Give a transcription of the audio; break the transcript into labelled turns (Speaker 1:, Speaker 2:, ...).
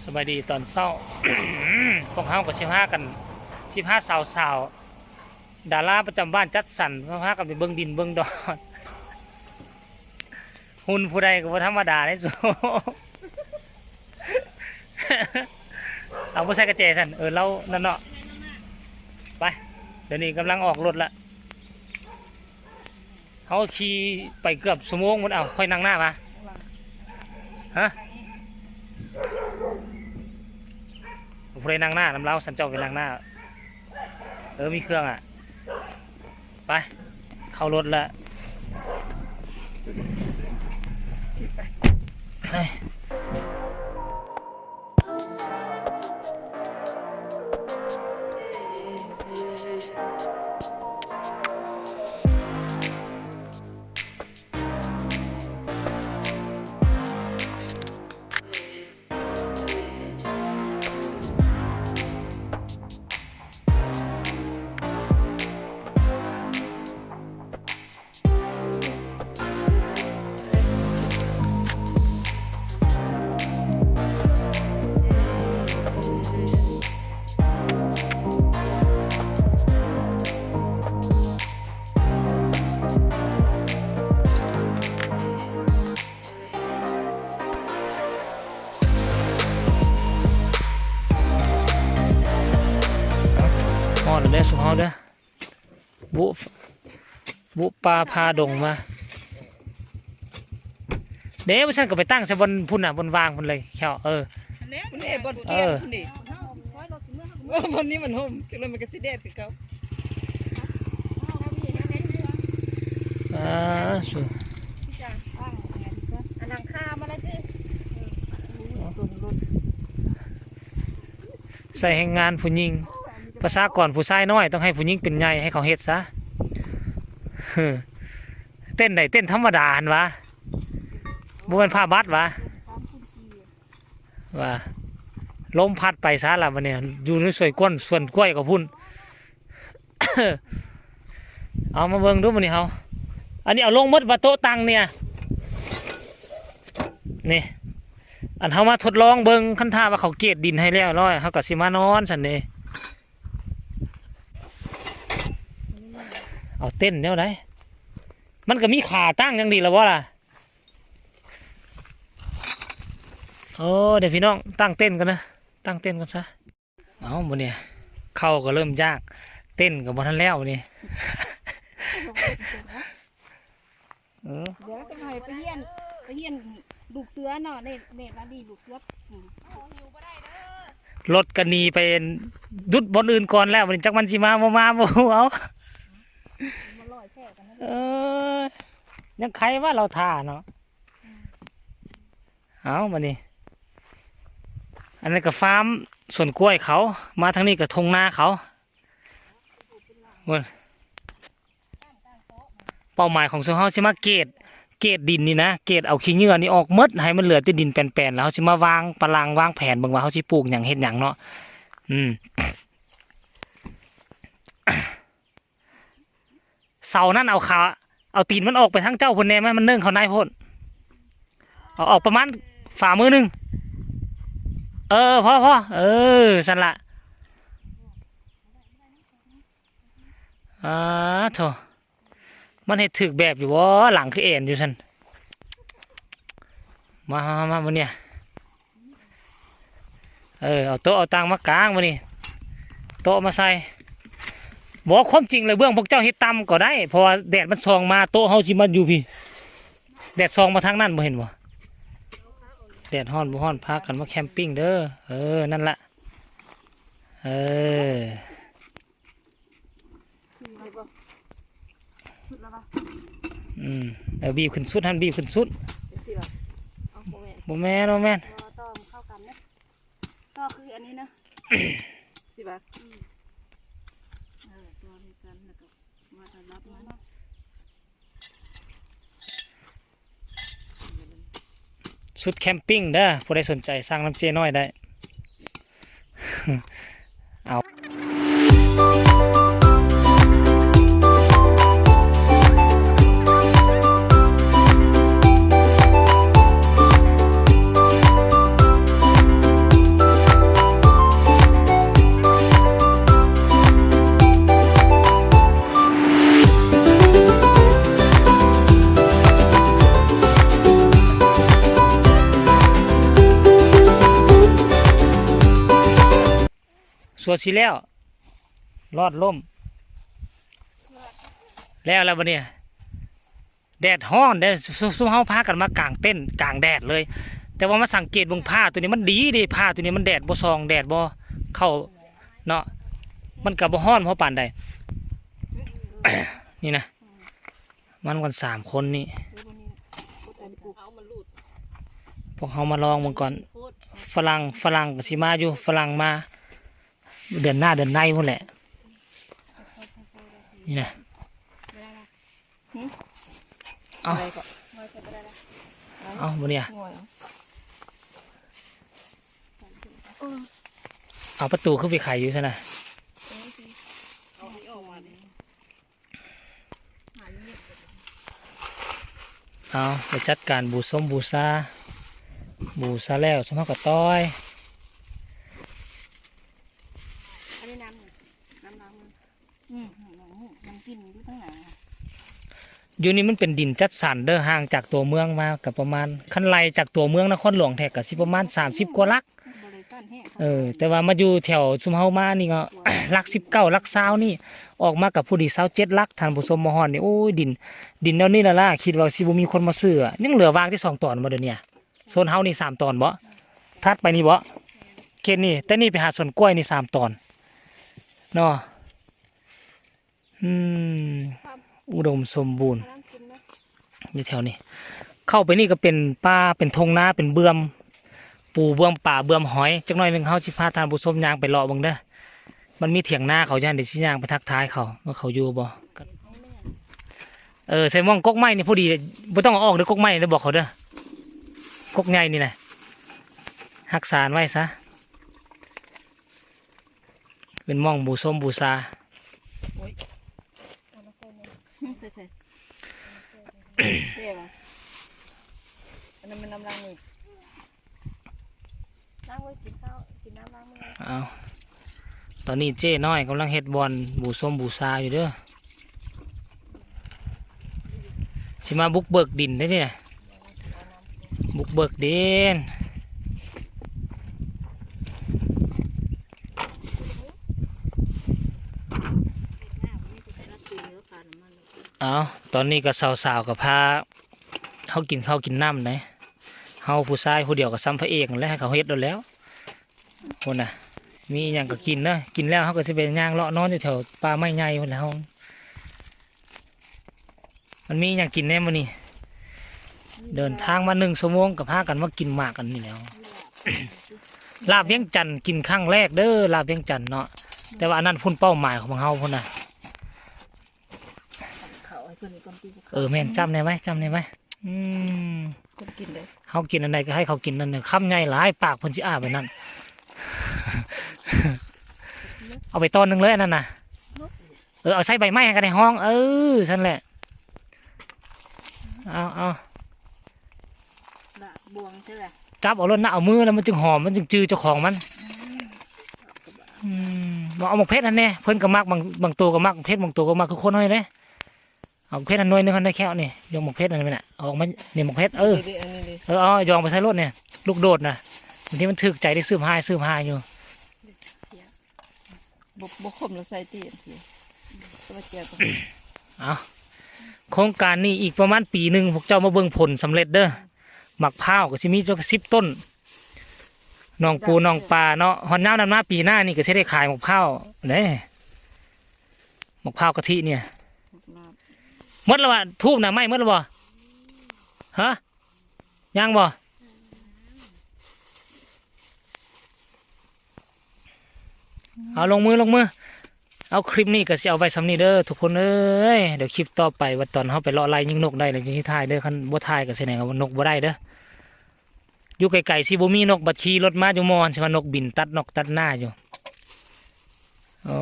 Speaker 1: สบายดีตอนเศร้า พวกเขากับชิมห้ากันชิมห้าสาวดาราประจำบ้านจัดสรรพวกเขากันไปเบิ้งดินเบิ้งดอนหุ่นผู้ใดก็บ่ธรรมดาได้สู เอาผู้ชายกระเจสันเรานั่นเนาะไปเดี๋ยวนี้กำลังออกรถละเขาขี่ไปเกือบชั่วโมงหมดเอาค่อยนั่งหน้ามาฮะผู้ใดนั่งหน้านำเราสันเจ้าไปนั่งหน้ามีเครื่องอ่ะไปเข้ารถละเฮ้ยมอดเลยสุขเขาเด้อบุปลาพาดงมาเดี๋ยวฉันก็ไปตั้งใส่บนพุ่นอ่ะบนวางพุ่นเลยแค่
Speaker 2: คุณเอ๋บนเตียงคุณดิวันนี้มันห่มคือมันกระสิเด็ดคือเขา
Speaker 1: สุด
Speaker 2: อันนังข้ามาแล้วจี
Speaker 1: ใส่แห่งงานผู้หญิงภาษาก่อนผู้ชายน้อยต้องให้ผู้หญิงเป็นใหญ่ให้เขาเฮ็ดซะเต้นไหนเต้นธรรมดาหันวะบ่เป็นผ้าบัดวะว่าลมพัดไปซะละวันนี้อยู่ในสวยก้นส่วนกล้วยกับพุ่น เอามาเบิ่งดูมันนี่เขาอันนี้เอาลงมดว่าโต๊ะตังเนี่ยนี่อันเขามาทดลองเบิ่งคันท่าว่าเขาเกตดินให้แล้วร้อยเขาก็สิมานอนสันนี่เอาเต้นเนี่ยได้มันก็มีขาตั้งยังดีแล้ววะล่ะโอ้เดี๋ยวพี่น้องตั้งเต้นกันนะตั้งเต้นกันซะเอาบนเนี่ยเข้าก็เริ่มยากเต้นกับบนทันแล้วนี่
Speaker 2: เดี๋ยวจะไปเฮียนลูกเสือเนาะเด็ดมาดีลูกเสือ
Speaker 1: รถกันนีไปดุดบนอื่นก่อนแล้ววันนี้จักมันชิมาบ่เอายังใครว่าเราท่าเนาะเอามานี่อันนี้ก็ฟาร์มสวนกล้วยเขามาทางนี้ก็ทงนาเขาเป้าหมายของชาวเขาใช่ไหมเกตดินนี่นะเกตเอาขี้เหงื่อนี่ออกมดให้มันเหลือแต่ดินแป่นๆแล้วเขาจะมาวางตารางวางแผนเบิ่งว่าเขาจะปลูกอย่างเฮ็ดอย่างเนาะเสานั่นเอาตีนมันออกไปทั้งเจ้าพ่นแน่ไหมมันเนื่องเขาในพ่นเอาออกประมาณฝ่ามือหนึ่งพ่อสันละโถมันเห็ดถึกแบบอยู่วะหลังคือเอ็นอยู่สันมาวันเนี้ยเอาโต๊ะเอาตังมากลางวันนี้โต๊ะมาใส่บอกความจริงเลยเบื้องพวกเจ้าเฮ็ดตำก็ได้เพราะว่าแดดมันส่องมาโต๊ะเฮาสิมาอยู่พี่แดดส่องมาทางนั้นบ่เห็นบ่แดดฮ้อนบ่ฮ้อนพากันมาแคมปิ้งเด้อนั่นละบีบขึ้นสุดบีบขึ้นสุดบ่แม่นต่อเข้ากันนะ
Speaker 2: ต่อคืออันนี้นะสิบาทตัวนี้กันแล้วก็มาทำรับมาเนาะ
Speaker 1: สุดแคมปิ้งเด้อผู้ใดสนใจสร้างน้ำเจน้อยได้เอา สวดสิแล้วรอดล่มแล้วบัดนี้แดดฮ้อนแดดซุ่มเฮาพากันมากางเต้นกางแดดเลย แต่ว่ามาสังเกตเบิ่งผ้าตัวนี้มันดีเด้ผ้าตัวนี้มันแดดบ่ซองแดดบ่เข้าเนาะมันก็บ่ฮ้อนเพราะปานใด นี่นะมันกัน3 คนนี่
Speaker 2: เอามันรูด
Speaker 1: พวกเขามาลองเบิ่งก่อนฝรั่งก็สิมาอยู่ฝรั่งมาเดือนหน้าเดือนในพุ่นแหละนี่นะเอา
Speaker 2: อะไรก็
Speaker 1: เอาบ่เนี่ย
Speaker 2: ง่อย
Speaker 1: เอาประตูขึ้นไปไขอยู่ซะนะ
Speaker 2: เอาให้ออกมาดิ
Speaker 1: เอาไปจัดการบูชาแล้วสมเฮาก็ต้อย
Speaker 3: อันนี้น้ำล้างมือน้ำกินอยู่ทั้งไหน
Speaker 1: อยู่นี่มันเป็นดินจัดสรรเด้อห่างจากตัวเมืองมากับประมาณคันไล่จากตัวเมืองนครหลวงแท้ก็สิประมาณ30 กว่าลัก
Speaker 3: บริการแห้ง
Speaker 1: แต่ว่ามาอยู่แถวซุมเฮามานี่ก็ ลัก19ลัก20นี่ออกมากับผู้ดี27ลักท่านผู้ชมมาฮอดนี่โอ้ยดินแนวนี้ล่ะคิดว่าสิบ่มีคนมาซื้อยังเหลือวางที่2 ตอนบ่เดี๋ยวนี้โซนเฮานี่3 ตอนบ่ถัดไปนี่บ่เขตนี่แต่นี่ไปหาสวนกล้วยนี่3 ตอนเนาะอุดมสมบูรณ์อยู่แถวนี้เข้าไปนี่ก็เป็นป่าเป็นทงนาเป็นเบื้อมปูเบื้อมป่าเบื้อมหอยจักหน่อยหนึงเฮาสิพาท่านผู้ชมย่างไปเลาะเบิ่งเด้อมันมีเถียงนาเขาย่านเดี๋ยวสิย่างไปทักทายเขาว่าเขาอยู่บ่ใส่ม่วงกกไม้นี่พอดีบ่ต้องเอาออกเด้อกกไม้เด้อบอกเขาเด้อกกใหญ่นี่แหละรักษาไว้ซะเป็นม่วงบูชา
Speaker 2: ใส่เสียบ่อันนั้นมันน้ำล้างมือ
Speaker 3: ล้างมือกินข้าวกินน้ำล้างมือ
Speaker 1: เอาตอนนี้เจ้น้อยกำลังเฮ็ดบอลบูชาอยู่เด้อสิมาบุกเบิกดินได้เนี่ยบุกเบิกดินเอาตอนนี้ก็สาวๆกับพาเขากินข้าวกินน้ำไหนเฮาผู้ชายผู้เดียวกับซ้ำพระเอกนั่นแหละให้เขาเฮ็ดแล้วคนน่ะมีอย่างก็กินนะกินแล้วเขาก็จะเป็นย่างเลาะนอนอยู่แถวป่าไม้ใหญ่คนแล้วมันมีอย่างกินแน่มื้อนี้เดินทางมา1 ชั่วโมงกับพากันมากินหมากกันนี่แล้ว ลาบเวียงจันทน์กินครั้งแรกเด้อลาบเวียงจันทน์เนาะแต่ว่าอันนั้นพุ่นเป้าหมายของเฮาพุ่นน่ะ
Speaker 2: เขาให้เพิ่นก่อนตี
Speaker 1: แม่นจำได้ไหม
Speaker 2: คนกินเลย
Speaker 1: เฮากินอันใดก็ให้เขากินนั่นน่ะคำใหญ่หลายปากเพิ่นสิอ้าไปนั่น เอาไปตอนหนึงเลยอันนั้นน่ะเอาใส่ใบไม้ให้กันในห้องซั่นแหละเอา
Speaker 3: ละบวงใช่ไหม
Speaker 1: จับเอารถนะเอามือแล้วมันจึงหอมมันจึงจือเจ้าของมันบอกเอาหมกเพชรอันนี้เพิ่นก็มักบางตัวก็มักเพชรบางตัวก็มักคือคนน้อยเลยเอาเพชรอันน้อยนึงอันได้แค่นี่ยองหมกเพชรอันนี้น่ะเอาออกมาเนี่ยหมกเพชร
Speaker 2: อันนี้ดิ
Speaker 1: เอายองไปใส่รถเนี่ยลูกโดดนะบางทีมันถึกใจได้ซื้อพายอยู่
Speaker 2: บ่คมแล้วใส่ตีนสิตัวเจียวก็
Speaker 1: เอาโครงการนี้อีกประมาณปีหนึ่งพวกเจ้ามาเบิ่งผลสำเร็จเด้อหมักพร้าวก็สิมีจัก10 ต้นน้องปูน้องปลาเนาะฮอนน้ำดำน้าปีหน้านี่ก็จะได้ขายหมกพร้าวเด้หมกพร้าวกะทิเนี่ยหมดแล้ววะทูบน่ะไหม้หมดแล้วบ่ฮะยังบ่เอาลงมือเอาคลิปนี้ก็สิเอาไว้สำนี้เด้อทุกคนเอ้ยเดี๋ยวคลิปต่อไปว่าตอนเขาไปเลาะไล่ยิงนกได้เลยจะที่ถ่ายเด้อคันบ่ถ่ายก็แสดงว่านกบ่ได้เด้ออยู่ไกลๆสิบ่มีนกบัดขี่รถมาอยู่มอนสิว่านกบินตัดนกตัดหน้าอยู่โอ้